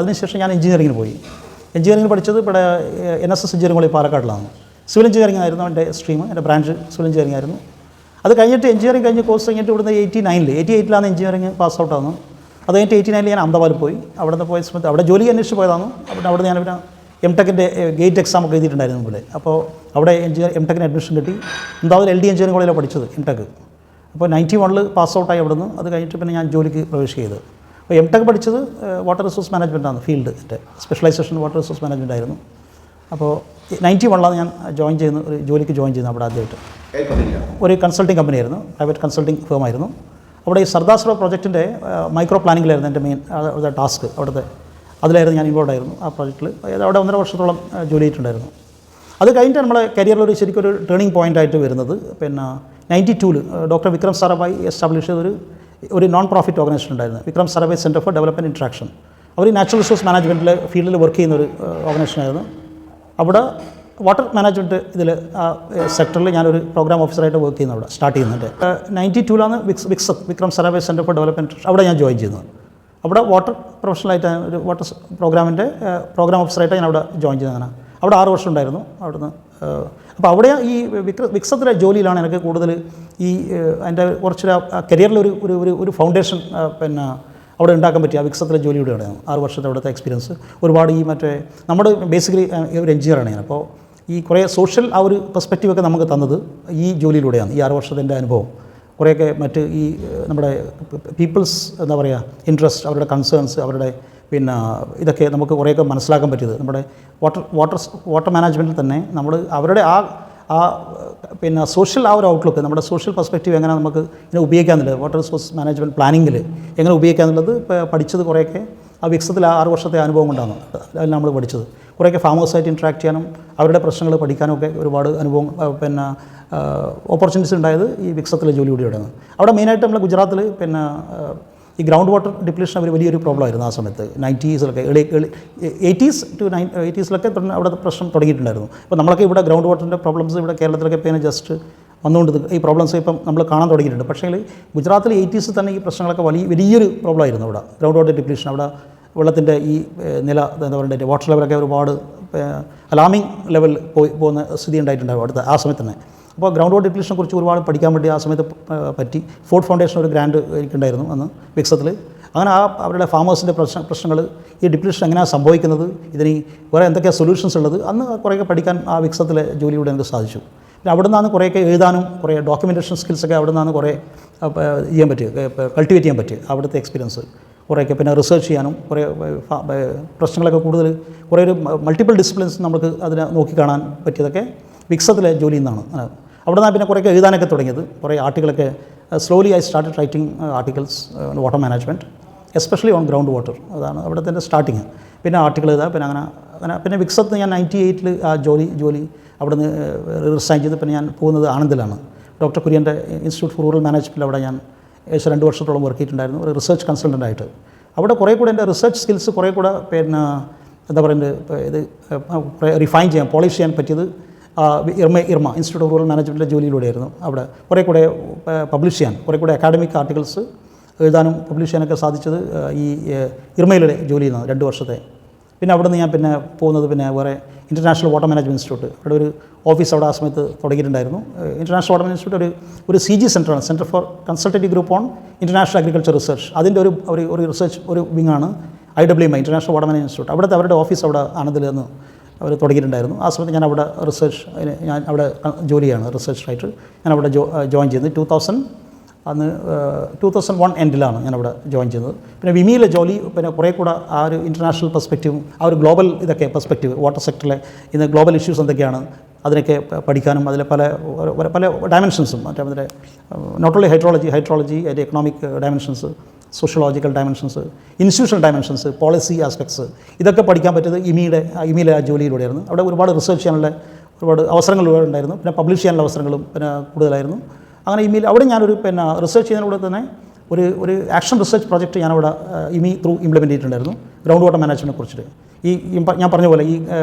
അതിനുശേഷം ഞാൻ എഞ്ചിനീയറിങ്ങിന് പോയി. എഞ്ചിനീയറിംഗ് പഠിച്ചത് ഇവിടെ NSS എഞ്ചിനീയറിംഗ് കോളേജ് പാലക്കാട്ടിലാണ്. സിവിൽ എഞ്ചിനീയറിംഗ് ആയിരുന്നു എൻ്റെ സ്ട്രീം, എൻ്റെ ബ്രാഞ്ച് സിവിൽ എഞ്ചിനീയറിംഗ് ആയിരുന്നു. അത് കഴിഞ്ഞിട്ട് എഞ്ചിനീയറിംഗ് കഴിഞ്ഞ് കോഴ്സ് കഴിഞ്ഞിട്ട് ഇവിടുന്ന് 88 എഞ്ചിനീയറിംഗ് പാസ് ഔട്ടാണ്. അത് കഴിഞ്ഞിട്ട് 89 ഞാൻ അഹമ്മദാബാദിൽ പോയി. അവിടെ നിന്ന് പോയ സമയത്ത് അവിടെ ജോലി അന്വേഷിച്ച് പോയതാണ്. അവിടെ ഞാൻ പിന്നെ M.Techൻ്റെ ഗേറ്റ് എക്സാം ഒക്കെ എഴുതിയിട്ടുണ്ടായിരുന്നു മുമ്പിൽ. അപ്പോൾ അവിടെ M.Techന് അഡ്മിഷൻ കിട്ടി. അഹമ്മദാബാദിൽ LD എഞ്ചിനീയറിംഗ് കോളേജിലാണ് പഠിച്ചത് M.Tech. അപ്പോൾ 91 പാസ് ഔട്ടായി അവിടെ നിന്ന്. അത് കഴിഞ്ഞിട്ട് പിന്നെ ഞാൻ ജോലിക്ക് പ്രവേശിച്ചത്. അപ്പോൾ M.Tech പഠിച്ചത് വാട്ടർ റിസോഴ്സ് മാനേജ്മെൻറ്റാണ്, ഫീൽഡ് എൻ്റെ സ്പെഷ്യലൈസേഷൻ വാട്ടർ റിസോഴ്സ് മാനേജ്മെൻ്റ് ആയിരുന്നു. അപ്പോൾ 91 ഞാൻ ഒരു ജോലിക്ക് ജോയിൻ ചെയ്യുന്നത് അവിടെ ആദ്യമായിട്ട്. ഒരു കൺസൾട്ടിങ് കമ്പനിയായിരുന്നു, പ്രൈവറ്റ് കൺസൾട്ടിങ് ഫേമായിരുന്നു. അവിടെ ഈ സർദാർ സരോവർ പ്രോജക്റ്റിൻ്റെ മൈക്രോ പ്ലാനിങ്ങിലായിരുന്നു എൻ്റെ മെയിൻ ടാസ്ക്. അവിടുത്തെ അതിലായിരുന്നു ഞാൻ ഇൻവോൾവ് ആയിരുന്നു ആ പ്രോജക്റ്റിൽ. അവിടെ 1.5 വർഷത്തോളം ജോലി ചെയ്തിട്ടുണ്ടായിരുന്നു. അത് കഴിഞ്ഞിട്ട് നമ്മളെ കരിയറിലൊരു ശരിക്കും ഒരു ടേണിംഗ് പോയിൻ്റ് ആയിട്ട് വരുന്നത് പിന്നെ 92 ഡോക്ടർ വിക്രം സാരാഭായ് എസ്റ്റാബ്ലിഷ് ചെയ്തൊരു നോൺ പ്രോഫിറ്റ് ഓർഗനൈസേഷൻ ഉണ്ടായിരുന്നു, Vikram Sarabhai centre for development interaction. അവർ നാച്ചുറൽ റിസോഴ്സ് മാനേജ്മെൻറ്റിലെ ഫീൽഡിൽ വർക്ക് ചെയ്യുന്ന ഒരു ഓർഗനൈസേഷനായിരുന്നു. അവിടെ വാട്ടർ മാനേജ്മെൻറ്റ് ഇതിൽ സെക്ടറിൽ ഞാനൊരു പ്രോഗ്രാം ഓഫീസറായിട്ട് വർക്ക് ചെയ്യുന്നത് അവിടെ സ്റ്റാർട്ട് ചെയ്യുന്നുണ്ട്. 92 Vikram Sarabhai centre for development അവിടെ ഞാൻ ജോയിൻ ചെയ്യുന്നത്. അവിടെ വാട്ടർ പ്രൊഫഷണലായിട്ട് ഒരു വാട്ടർ പ്രോഗ്രാമിൻ്റെ പ്രോഗ്രാം ഓഫീസറായിട്ട് ഞാൻ അവിടെ ജോയിൻ ചെയ്തതാണ്. അവിടെ 6 വർഷം ഉണ്ടായിരുന്നു അവിടുന്ന്. അപ്പോൾ അവിടെ ഈ വിക്സത്തിലെ ജോലിയിലാണ് എനിക്ക് കൂടുതൽ ഈ അതിൻ്റെ കുറച്ചൊരു കരിയറിലൊരു ഫൗണ്ടേഷൻ പിന്നെ അവിടെ ഉണ്ടാക്കാൻ പറ്റിയ ആ വിക്സത്തിലെ ജോലിയുടെയാണ് 6 വർഷത്തെ അവിടുത്തെ എക്സ്പീരിയൻസ്. ഒരുപാട് ഈ നമ്മുടെ ബേസിക്കലി ഒരു എഞ്ചിനീയറാണ് ഞാൻ. അപ്പോൾ ഈ കുറേ സോഷ്യൽ ആ ഒരു പെർസ്പെക്റ്റീവൊക്കെ നമുക്ക് തന്നത് ഈ ജോലിയിലൂടെയാണ്. ഈ 6 വർഷത്തെ എൻ്റെ അനുഭവം കുറേയൊക്കെ ഈ നമ്മുടെ പീപ്പിൾസ് എന്താ പറയുക ഇൻട്രസ്റ്റ്, അവരുടെ കൺസേൺസ്, അവരുടെ പിന്നെ ഇതൊക്കെ നമുക്ക് കുറേയൊക്കെ മനസ്സിലാക്കാൻ പറ്റിയത് നമ്മുടെ വാട്ടർ മാനേജ്മെൻറ്റിൽ തന്നെ നമ്മൾ അവരുടെ ആ പിന്നെ സോഷ്യൽ ആ ഒരു ഔട്ട്ലുക്ക്, നമ്മുടെ സോഷ്യൽ പെർസ്പെക്റ്റീവ് എങ്ങനെ നമുക്ക് ഇതിനെ ഉപയോഗിക്കാമെന്നുള്ളത്, വാട്ടർ റിസോഴ്സ് മാനേജ്മെൻറ്റ് പ്ലാനിങ്ങിൽ എങ്ങനെ ഉപയോഗിക്കാമെന്നുള്ളത് പഠിച്ചത് കുറേയൊക്കെ ആ വിക്സത്തിൽ 6 വർഷത്തെ അനുഭവം കൊണ്ടാണ് അതിൽ നമ്മൾ പഠിച്ചത്. കുറേയൊക്കെ ഫാമേഴ്സായിട്ട് ഇൻട്രാക്ട് ചെയ്യാനും അവരുടെ പ്രശ്നങ്ങൾ പഠിക്കാനൊക്കെ ഒരുപാട് അനുഭവം പിന്നെ ഓപ്പർച്യൂണിറ്റീസ് ഉണ്ടായത് ഈ വിക്സത്തിലെ ജോലിയോടെയാണ്. അവിടെ മെയിനായിട്ട് നമ്മൾ ഗുജറാത്തിൽ പിന്നെ ഈ ഗ്രൗണ്ട് വാട്ടർ ഡിപ്ലീഷൻ ഒരു വലിയൊരു പ്രോബ്ലം ആയിരുന്നു ആ സമയത്ത്. 90s 80s to 80s അവിടെ പ്രശ്നം തുടങ്ങിയിട്ടുണ്ടായിരുന്നു. അപ്പോൾ നമ്മളൊക്കെ ഇവിടെ ഗ്രൗണ്ട് വാട്ടറിൻ്റെ പ്രോബ്ലംസ് ഇവിടെ കേരളത്തിലൊക്കെ ഇപ്പോൾ ജസ്റ്റ് വന്നുകൊണ്ട് ഈ പ്രോബ്ലംസ് ഇപ്പം നമ്മൾ കാണാൻ തുടങ്ങിയിട്ടുണ്ട്. പക്ഷേ ഗുജറാത്തിൽ 80s തന്നെ ഈ പ്രശ്നങ്ങളൊക്കെ വലിയൊരു പ്രോബ്ലം ആയിരുന്നു അവിടെ ഗ്രൗണ്ട് വാട്ടർ ഡിപ്ലീഷൻ. അവിടെ വെള്ളത്തിൻ്റെ ഈ നില എന്താ പറയുക വാട്ടർ ലെവലൊക്കെ ഒരുപാട് അലാമിങ് ലെവൽ പോകുന്ന സ്ഥിതി ഉണ്ടായിട്ടുണ്ടാവും അടുത്ത ആ സമയത്ത് തന്നെ. അപ്പോൾ ഗ്രൗണ്ട് വാട്ടർ ഡിപ്ലീഷനെ കുറിച്ച് ഒരുപാട് പഠിക്കാൻ വേണ്ടി ആ സമയത്ത് പറ്റി. ഫോർഡ് ഫൗണ്ടേഷൻ ഒരു ഗ്രാൻഡ് എനിക്കുണ്ടായിരുന്നു അന്ന് വിക്സത്തിൽ. അങ്ങനെ അവരുടെ ഫാമേഴ്സിൻ്റെ പ്രശ്നങ്ങൾ, ഈ ഡിപ്ലീഷൻ എങ്ങനെയാണ് സംഭവിക്കുന്നത്, ഇതിന് കുറേ എന്തൊക്കെയാണ് സൊല്യൂഷൻസ് ഉള്ളത്, അന്ന് കുറേയൊക്കെ പഠിക്കാൻ ആ വിക്സത്തിലെ ജോലിയുടെ എനിക്ക് സാധിച്ചു. പിന്നെ അവിടെ നിന്നാണ് കുറേയൊക്കെ എഴുതാനും കുറേ ഡോക്യുമെൻറ്റേഷൻ സ്കിൽസൊക്കെ അവിടെ നിന്നാണ് കുറേ ചെയ്യാൻ പറ്റുക, കൾട്ടിവേറ്റ് ചെയ്യാൻ പറ്റുക അവിടുത്തെ എക്സ്പീരിയൻസ് കുറേയൊക്കെ. പിന്നെ റിസർച്ച് ചെയ്യാനും കുറേ പ്രശ്നങ്ങളൊക്കെ കൂടുതൽ കുറേ ഒരു മൾട്ടിപ്പിൾ ഡിസിപ്ലിൻസ് നമുക്ക് അതിനെ നോക്കിക്കാണാൻ പറ്റിയതൊക്കെ വിക്സത്തിലെ ജോലിയിൽ നിന്നാണ്. അവിടെ നിന്നാണ് പിന്നെ കുറേയൊക്കെ എഴുതാനൊക്കെ തുടങ്ങിയത്. കുറേ ആർട്ടിക്കിളൊക്കെ slowly I started writing articles water management especially on ground water. അതാണ് അവിടുത്തെ സ്റ്റാർട്ടിങ്. പിന്നെ ആർട്ടിക്കിൾ എഴുതാം. പിന്നെ വിക്സത്ത് ഞാൻ 98 ആ ജോലി അവിടെ നിന്ന് റിസൈൻ ചെയ്ത് പിന്നെ ഞാൻ പോകുന്നത് ആനന്ദിലാണ്. ഡോക്ടർ കുര്യൻ്റെ ഇൻസ്റ്റിറ്റ്യൂട്ട് ഫോർ റൂറൽ മാനേജ്മെൻറ്റിൽ അവിടെ ഞാൻ ഏകദേശം 2 വർഷത്തോളം വർക്ക് ചെയ്തിട്ടുണ്ടായിരുന്നു ഒരു റിസർച്ച് കൺസൾട്ടൻ്റായിട്ട്. അവിടെ കുറേ കൂടെ എൻ്റെ റിസർച്ച് സ്കിൽസ് കുറേ കൂടെ പിന്നെ എന്താ പറയുന്നത് ഇത് റിഫൈൻ ചെയ്യാൻ, പോളിഷ് ചെയ്യാൻ പറ്റിയത് ഇർമ ഇൻസ്റ്റിറ്റ്യൂട്ട് ഓഫ് റൂറൽ മാനേജ്മെൻറ്റിൻ്റെ ജോലിയിലൂടെയായിരുന്നു. അവിടെ കുറേ കൂടെ പബ്ലിഷ് ചെയ്യാൻ, കുറേ കൂടെ അക്കാഡമിക് ആർട്ടിക്കിൾസ് എഴുതാനും പബ്ലിഷ് ചെയ്യാനൊക്കെ സാധിച്ചത് ഈ ഇർമയിലെ ജോലിയിൽ നിന്നാണ് 2 വർഷത്തെ. പിന്നെ അവിടെ നിന്ന് ഞാൻ പിന്നെ പോകുന്നത് പിന്നെ വേറെ ഇൻ്റർനാഷണൽ വാട്ടർ മാനേജ്മെൻറ്റ് ഇൻസ്റ്റിറ്റ്യൂട്ട്, അവിടെ ഒരു ഓഫീസ് അവിടെ ആ സമയത്ത് തുടങ്ങിയിട്ടുണ്ടായിരുന്നു. ഇൻ്റർനാഷണൽ വാട്ടർ മാനേജ്മെൻറ്റ് ഇൻസ്റ്റിറ്റ്യൂട്ട് ഒരു CG സെൻ്ററാണ്, centre for consultative group on international agriculture research. അതിൻ്റെ ഒരു റിസർച്ച് ഒരു വിങ്ങാണ് IWMI international water management institute. അവിടുത്തെ അവരുടെ ഓഫീസ് അവിടെ ആനന്ദിൽ നിന്ന് അവർ തുടങ്ങിയിട്ടുണ്ടായിരുന്നു. ആ സമയത്ത് ഞാൻ അവിടെ ഞാൻ അവിടെ ജോലിയാണ് റിസർച്ചറായിട്ട് ഞാൻ അവിടെ ജോയിൻ ചെയ്തത് 2001 എൻഡിലാണ് ഞാനവിടെ ജോയിൻ ചെയ്തത്. പിന്നെ വിമിയിലെ ജോലി പിന്നെ കുറേ കൂടെ ആ ഒരു ഇൻ്റർനാഷണൽ പെർസ്പെക്റ്റീവും ആ ഒരു ഗ്ലോബൽ ഇതൊക്കെ പെർസ്പെക്റ്റീവ് വാട്ടർ സെക്ടറിലെ ഇന്ന് ഗ്ലോബൽ ഇഷ്യൂസ് എന്തൊക്കെയാണ് അതിനൊക്കെ പഠിക്കാനും അതിലെ പല ഡയമെൻഷൻസും മറ്റേ നോട്ട് ഓൺലി ഹൈഡ്രോളജി അതിൻ്റെ economic dimensions, sociological dimensions, institutional dimensions, policy aspects ഇതൊക്കെ പഠിക്കാൻ പറ്റിയത് ഇമിയിലെ ആ ജോലിയിലൂടെയായിരുന്നു. അവിടെ ഒരുപാട് റിസർച്ച് ചെയ്യാനുള്ള ഒരുപാട് അവസരങ്ങൾ ഉണ്ടായിരുന്നു. പിന്നെ പബ്ലിഷ് ചെയ്യാനുള്ള അവസരങ്ങളും പിന്നെ കൂടുതലായിരുന്നു. അങ്ങനെ ഇമിയിൽ അവിടെ ഞാനൊരു പിന്നെ റിസർച്ച് ചെയ്യുന്നതിലൂടെ തന്നെ ഒരു ആക്ഷൻ റിസർച്ച് പ്രോജക്റ്റ് ഞാനവിടെ ഇമി ത്രൂ ഇംപ്ലിമെൻറ്റ് ചെയ്തിട്ടുണ്ടായിരുന്നു ഗ്രൗണ്ട് വാട്ടർ മാനേജ്മെൻറ്റിനെ കുറിച്ചിട്ട്. ഞാൻ പറഞ്ഞ പോലെ ഈ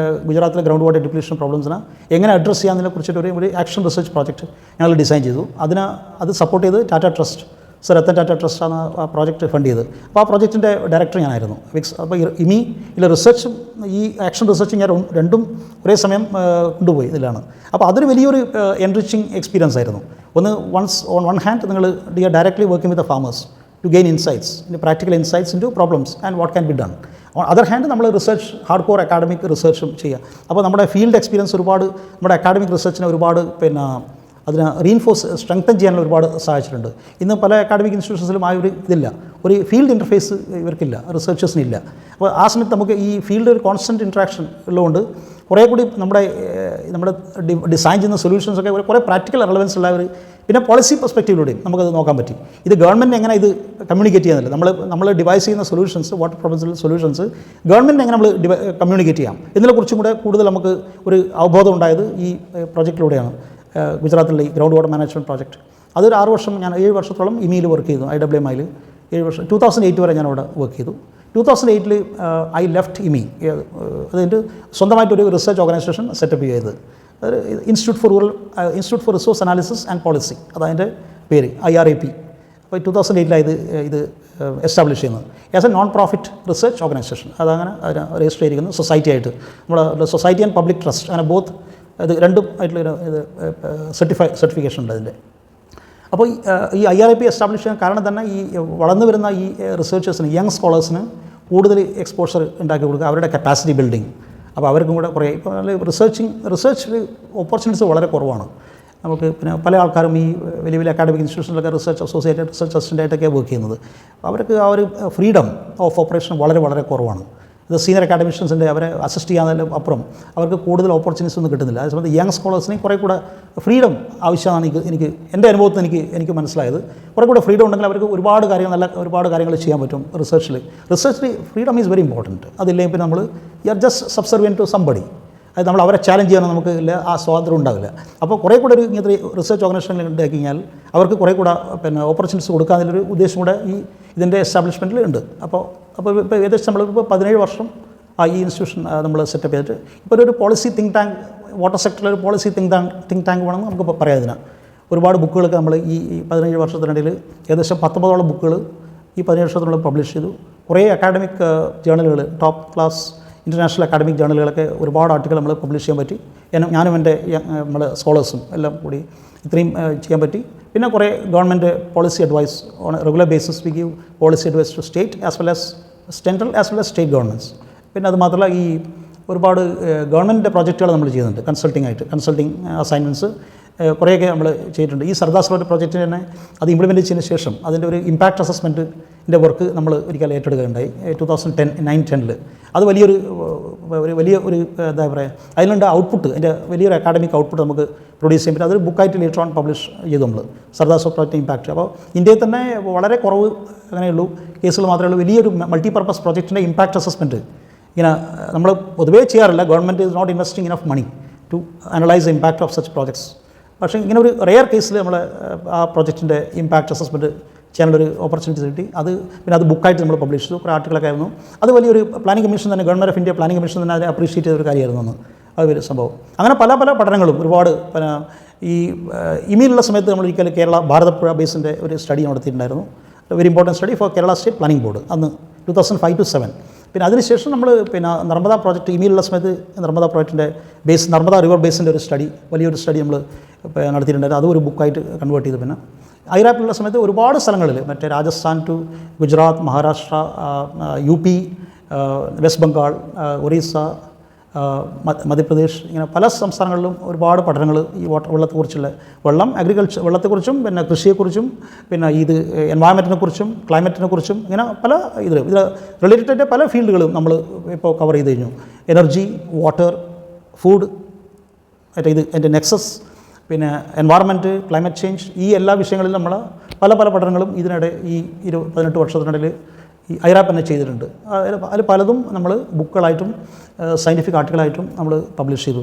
ഗുജറാത്തിലെ ഗ്രൗണ്ട് വാട്ടർ ഡിപ്ലീഷൻ പ്രോബ്ലംസിനെ എങ്ങനെ അഡ്രസ്സ് ചെയ്യാമെന്നതിനെ കുറിച്ചിട്ട് ഒരു ആക്ഷൻ റിസർച്ച് പ്രോജക്റ്റ് ഞങ്ങൾ ഡിസൈൻ ചെയ്തു. അത് സപ്പോർട്ട് ചെയ്ത് ടാറ്റ ട്രസ്റ്റ് സർ രത്തൻ ടാറ്റ ട്രസ്റ്റാണ് ആ പ്രോജക്റ്റ് ഫണ്ട് ചെയ്തത്. അപ്പോൾ ആ പ്രോജക്റ്റിൻ്റെ ഡയറക്ടർ ഞാനായിരുന്നു. അപ്പോൾ ഇമിയിലെ റിസർച്ചും ഈ ആക്ഷൻ റിസർച്ചും ഞാൻ രണ്ടും ഒരേ സമയം കൊണ്ടുപോയി ഇതിലാണ്. അപ്പോൾ അതൊരു വലിയൊരു എൻറിച്ചിങ് എക്സ്പീരിയൻസ് ആയിരുന്നു. ഒന്ന് ഓൺ വൺ ഹാൻഡ് നിങ്ങൾ directly working with the farmers to gain insights, practical insights into problems and what can be done. On other hand നമ്മൾ റിസർച്ച് ഹാർഡ് കോർ അക്കാഡമിക് റിസർച്ചും ചെയ്യുക. അപ്പോൾ നമ്മുടെ ഫീൽഡ് എക്സ്പീരിയൻസ് ഒരുപാട് നമ്മുടെ അക്കാഡമിക് റിസർച്ചിനെ ഒരുപാട് അതിനെ സ്ട്രെങ്തൻ ചെയ്യാനുള്ള ഒരുപാട് സഹായിച്ചിട്ടുണ്ട്. ഇന്ന് പല അക്കാഡമിക് ഇൻസ്റ്റിറ്റ്യൂഷൻസിലും ആ ഒരു ഇതില്ല, ഒരു ഫീൽഡ് ഇൻ്റർഫേസ് ഇവർക്കില്ല, റിസർച്ചേഴ്സിനില്ല. അപ്പോൾ ആ സമയത്ത് നമുക്ക് ഈ ഫീൽഡ് ഒരു കോൺസ്റ്റൻറ്റ് ഇൻട്രാക്ഷൻ ഉള്ളതുകൊണ്ട് കുറേ കൂടി നമ്മുടെ ഡിസൈൻ ചെയ്യുന്ന സൊല്യൂഷൻസൊക്കെ കുറേ പ്രാക്ടിക്കൽ റെലവൻസ് ഉള്ള ഒരു, പിന്നെ പോളിസി പെർസ്പെക്റ്റീവിലൂടെയും നമുക്കത് നോക്കാൻ പറ്റി. ഇത് ഗവൺമെൻറ് എങ്ങനെ ഇത് കമ്മ്യൂണിക്കേറ്റ് ചെയ്യാന്നില്ല, നമ്മൾ ഡിവൈസ് ചെയ്യുന്ന സൊല്യൂഷൻസ്, വാട്ടർ പ്രോബ്ലംസിലെ സൊല്യൂഷൻസ് ഗവൺമെൻറ് എങ്ങനെ നമ്മൾ കമ്മ്യൂണിക്കേറ്റ് ചെയ്യാം ഇതിനെക്കുറിച്ചും കൂടെ കൂടുതൽ നമുക്ക് ഒരു അവബോധം ഉണ്ടായത് ഈ പ്രോജക്റ്റിലൂടെയാണ്. ഗുജറാത്തിലെ ഈ ഗ്രൗണ്ട് വാട്ടർ മാനേജ്മെൻറ്റ് പ്രോജക്റ്റ് അതൊരു 6 വർഷം, ഞാൻ 7 വർഷത്തോളം ഇമിയിൽ വർക്ക് ചെയ്തു. IWMIൽ 7 വർഷം, 2008 വരെ ഞാൻ അവിടെ വർക്ക് ചെയ്തു. 2008 ഐ ലെഫ്റ്റ് ഇമി. അതിൻ്റെ സ്വന്തമായിട്ടൊരു റിസർച്ച് ഓർഗനൈസേഷൻ സെറ്റപ്പ് ചെയ്തത്, അതൊരു institute four resource analysis and policy, അതതിൻ്റെ പേര് IRAP. അപ്പോൾ 2008 ഇത് എസ്റ്റാബ്ലിഷ് ചെയ്യുന്നത് as A non profit research organisation. അതങ്ങനെ അതിനെ രജിസ്റ്റർ ചെയ്തിരിക്കുന്നത് സൊസൈറ്റി ആയിട്ട്, നമ്മുടെ സൊസൈറ്റി ആൻഡ് പബ്ലിക് ട്രസ്റ്റ്, അങ്ങനെ ബോത്ത് ഇത് രണ്ടും ആയിട്ടുള്ള ഇത് സർട്ടിഫിക്കേഷൻ ഉണ്ട് അതിൻ്റെ. അപ്പോൾ ഈ IRAP എസ്റ്റാബ്ലിഷ് ചെയ്യാൻ കാരണം തന്നെ ഈ വളർന്നു വരുന്ന ഈ റിസർച്ചേഴ്സിന്, യങ് സ്കോളേഴ്സിന് കൂടുതൽ എക്സ്പോഷർ ഉണ്ടാക്കി കൊടുക്കുക, അവരുടെ കപ്പാസിറ്റി ബിൽഡിങ്. അപ്പോൾ അവർക്കും കൂടെ കുറേ ഇപ്പോൾ റിസർച്ച് ഓപ്പർച്യൂണിറ്റീസ് വളരെ കുറവാണ് നമുക്ക്. പിന്നെ പല ആൾക്കാരും ഈ വലിയ വലിയ അക്കാഡമിക് ഇൻസ്റ്റിറ്റ്യൂഷനിലൊക്കെ റിസർച്ച് അസോസിയേറ്റഡ് റിസർച്ച് അസിസ്റ്റൻ്റായിട്ടൊക്കെ വർക്ക് ചെയ്യുന്നത്. അവർക്ക് ആ ഒരു ഫ്രീഡം ഓഫ് ഓപ്പറേഷൻ വളരെ വളരെ കുറവാണ്. ഇത് സീനിയർ അക്കാഡമിഷ്യൻസിൻ്റെ അവരെ അസിസ്റ്റ് ചെയ്യാനതിലും അപ്പുറം അവർക്ക് കൂടുതൽ ഓപ്പർച്യൂണിറ്റീസ് ഒന്നും കിട്ടുന്നില്ല. അതേസമയത്ത് യങ് സ്കോളേഴ്സിന് കുറേ കൂടെ ഫ്രീഡം ആവശ്യമാണ്. എനിക്ക് എൻ്റെ അനുഭവത്തിൽ എനിക്ക് മനസ്സിലായത് കുറേ കൂടെ ഫ്രീഡം ഉണ്ടെങ്കിൽ അവർക്ക് ഒരുപാട് കാര്യങ്ങൾ ചെയ്യാൻ പറ്റും. റിസർച്ചിൽ ഫ്രീഡം ഈസ് വെരി ഇമ്പോർട്ടൻറ്റ്. അതില്ലെങ്കിൽ പിന്നെ നമ്മൾ you are just subservient to somebody. അത് നമ്മൾ അവരെ ചാലഞ്ച് ചെയ്യാനോ നമുക്ക് ഇല്ല, ആ സ്വാതന്ത്ര്യം ഉണ്ടാവില്ല. അപ്പോൾ കുറേ കൂടെ ഒരു ഇങ്ങനത്തെ റിസർച്ച് ഓർഗനൈസേഷൻ ഉണ്ടാക്കി കഴിഞ്ഞാൽ അവർക്ക് കുറേ കൂടെ ഓപ്പർച്യൂണിറ്റീസ് കൊടുക്കാനുള്ളൊരു ഉദ്ദേശം കൂടെ ഇതിൻ്റെ എസ്റ്റാബ്ലിഷ്മെൻറ്റിൽ ഉണ്ട്. അപ്പോൾ ഇപ്പോൾ ഏകദേശം നമ്മളിപ്പോൾ 17 വർഷം ഈ ഇൻസ്റ്റിറ്റ്യൂഷൻ നമ്മൾ സെറ്റപ്പ് ചെയ്തിട്ട് ഇപ്പോൾ ഒരു പോളിസി തിങ്ക് ടാങ്ക്, വാട്ടർ സെക്ടറിലൊരു പോളിസി തിങ്ക് ടാങ്ക് വേണമെന്ന് നമുക്ക് പറയാം. ഇതിന് ഒരുപാട് ബുക്കുകളൊക്കെ നമ്മൾ ഈ 17 വർഷത്തിനിടയിൽ ഏകദേശം 19ഓളം ബുക്കുകൾ ഈ 17 വർഷത്തിനുള്ളിൽ പബ്ലിഷ് ചെയ്തു. കുറേ അക്കാഡമിക് ജേർണലുകൾ, ടോപ്പ് ക്ലാസ് ഇൻ്റർനാഷണൽ അക്കാഡമിക് ജേർണലുകളൊക്കെ ഒരുപാട് ആർട്ടിക്കൽ നമ്മൾ പബ്ലിഷ് ചെയ്യാൻ പറ്റി. ഞാനും എൻ്റെ നമ്മുടെ സ്കോളേഴ്സും എല്ലാം കൂടി ഇത്രയും ചെയ്യാൻ പറ്റി. പിന്നെ കുറേ government policy advice on regular basis we give policy advice to state as well as central as well as state governments. പിന്നെ അത് മാത്രമല്ല ഈ ഒരുപാട് ഗവൺമെൻറ്റിൻ്റെ പ്രോജക്റ്റുകൾ നമ്മൾ ചെയ്യുന്നുണ്ട്, കൺസൾട്ടിങ് അസൈൻമെൻറ്റ്സ് കുറേയൊക്കെ നമ്മൾ ചെയ്തിട്ടുണ്ട്. ഈ സർദാർ സരോവർ പ്രോജക്റ്റിന് തന്നെ അത് ഇംപ്ലിമെൻറ്റ് ചെയ്തതിന് ശേഷം അതിൻ്റെ ഒരു ഇമ്പാക്റ്റ് അസസ്മെൻറ്റിൻ്റെ വർക്ക് നമ്മൾ ഒരിക്കൽ ഏറ്റെടുക്കുകയുണ്ടായി 2009-10. അത് വലിയ എന്താ പറയുക, അതിലുണ്ട് ഔട്ട്പുട്ട്, അതിൻ്റെ വലിയൊരു അക്കാഡമിക് ഔട്ട്പുട്ട് നമുക്ക് പ്രൊഡ്യൂസ് ചെയ്യാൻ പറ്റും. അതൊരു ബുക്കായിട്ട് ലേറ്റർ ഓൺ പബ്ലിഷ് ചെയ്തു നമ്മൾ, സർദാർ സരോവർ പ്രോജക്റ്റ് ഇമ്പാക്റ്റ്. അപ്പോൾ ഇന്ത്യയിൽ തന്നെ വളരെ കുറവ് അങ്ങനെയുള്ളൂ കേസുകൾ മാത്രമേ ഉള്ളൂ വലിയൊരു മൾട്ടിപർപ്പസ് പ്രോജക്റ്റിൻ്റെ ഇമ്പാക്റ്റ് അസസ്മെൻറ്റ് ഇങ്ങനെ നമ്മൾ പൊതുവേ ചെയ്യാറില്ല. Government is not investing enough money to analyse the impact of such projects. പക്ഷേ ഇങ്ങനെ ഒരു റെയർ കേസിൽ നമ്മൾ ആ പ്രോജക്റ്റിൻ്റെ ഇമ്പാക്റ്റ് അസസ്മെൻറ്റ് ചെയ്യാനുള്ളൊരു ഓപ്പർച്യൂണിറ്റി കിട്ടി. പിന്നെ അത് ബുക്കായിട്ട് നമ്മൾ പബ്ലിഷ് ചെയ്തു. കുറേ ആർട്ടിക്കിളൊക്കെ ആയിരുന്നു. അത് വലിയൊരു പ്ലാനിംഗ് കമ്മീഷൻ തന്നെ, government of India planning commission തന്നെ അതിനെ അപ്രീഷിയേറ്റ് ചെയ്ത ഒരു കാര്യമായിരുന്നു അന്ന്. അത് വലിയ സംഭവം. അങ്ങനെ പല പഠനങ്ങളും ഒരുപാട് ഈ ഇമിയിലുള്ള സമയത്ത് നമ്മൾ ഒരിക്കൽ ഭാരതപ്പുഴ ബേസിൻ്റെ ഒരു സ്റ്റഡി നടത്തിയിട്ടുണ്ടായിരുന്നു. Very important study for Kerala state planning board അന്ന് 2005-07. പിന്നെ അതിനുശേഷം നമ്മൾ നർമ്മദ പ്രോജക്റ്റ് ഇമിയിലുള്ള സമയത്ത് നർമ്മദ പ്രോജക്റ്റിൻ്റെ നർമ്മദ റിവർ ബേസിൻ്റെ ഒരു സ്റ്റഡി, വലിയൊരു സ്റ്റഡി നമ്മൾ നടത്തിയിട്ടുണ്ടായിരുന്നു. അതും ഒരു ബുക്കായിട്ട് കൺവേർട്ട് ചെയ്തു. പിന്നെ IRAP-ലുള്ള സമയത്ത് ഒരുപാട് സ്ഥലങ്ങളിൽ, മറ്റേ Rajasthan to Gujarat, Maharashtra, UP, west Bengal, Orissa, Madhya Pradesh, ഇങ്ങനെ പല സംസ്ഥാനങ്ങളിലും ഒരുപാട് പഠനങ്ങൾ ഈ വെള്ളത്തെക്കുറിച്ചുള്ള വെള്ളത്തെക്കുറിച്ചും പിന്നെ കൃഷിയെക്കുറിച്ചും പിന്നെ ഇത് എൻവയൺമെൻറ്റിനെക്കുറിച്ചും ക്ലൈമറ്റിനെക്കുറിച്ചും ഇങ്ങനെ പല ഇതിൽ റിലേറ്റഡ് പല ഫീൽഡുകളും നമ്മൾ ഇപ്പോൾ കവർ ചെയ്ത് കഴിഞ്ഞു. എനർജി, വാട്ടർ, ഫുഡ്, എൻ്റെ നെക്സസ്, പിന്നെ എൻവയൺമെൻറ്റ്, ക്ലൈമറ്റ് ചേഞ്ച്, ഈ എല്ലാ വിഷയങ്ങളിലും നമ്മൾ പല പഠനങ്ങളും ഇതിനിടെ ഈ 18 വർഷത്തിനിടയിൽ ഈ IRAP തന്നെ ചെയ്തിട്ടുണ്ട്. അതിൽ പലതും നമ്മൾ ബുക്കുകളായിട്ടും സയൻറ്റിഫിക് ആർട്ടിക്കിളായിട്ടും നമ്മൾ പബ്ലിഷ് ചെയ്തു.